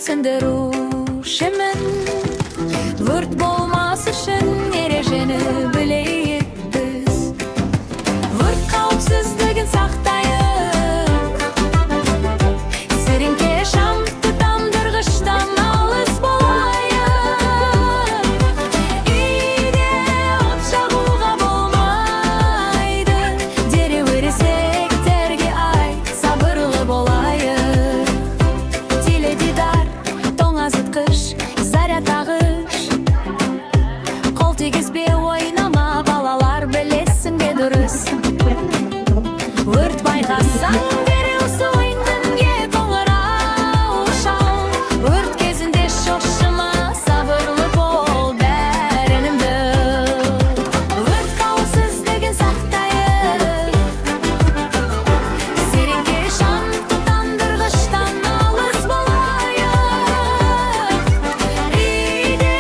söndürüşümün. Vırt bolmaz üçün erejeni bileyik biz. Vırt kavsızlıgın saktayık. Sirinke şam tutandırgıçtan alız bolayık. İyide ot çağığa bolmaydı. Deri verisek tergi ay sabırlı bolayık. Tile didar, toңа zıtkış, zarya tağış. Kol tegizbe oynama, balalar bilesin be dürüs. Vırt bayqasan beri usu oyndun ye koңыра uşal. Vırt kezinde şoşşıma, sabırlı bol bәрінің bil. Vırt қауіпсіздігін сақтайық. Сиреңке шам тұтандырғыштан алыс болайық. Үйде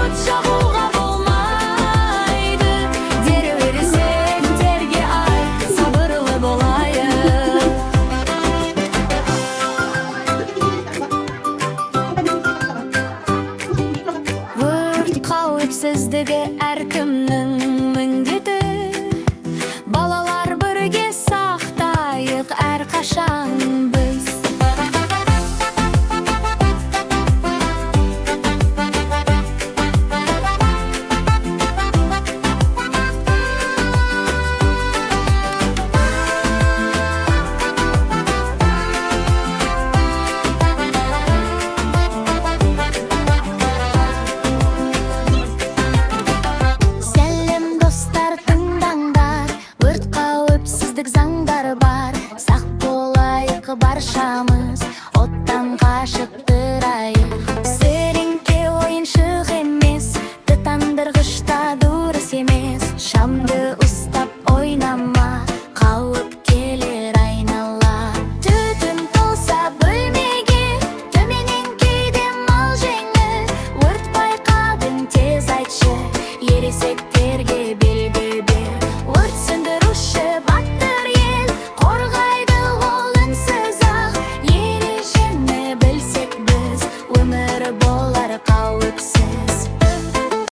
от жағуға болмайды. Дереу ересек терге ай, сабырлы болайық. Vırt қауіпсіздігі әркімнің міндеті. Балалар бірге сақтайық әрқашан біз. Сәлем достар, тыңдаңдар, өрт қауіпсіздік заңдар бар. Сақ болайық баршамыз, оттан қашықтырайық. Сіріңке ойыншық емес, тұтандырғышта дұрыс емес. Шамды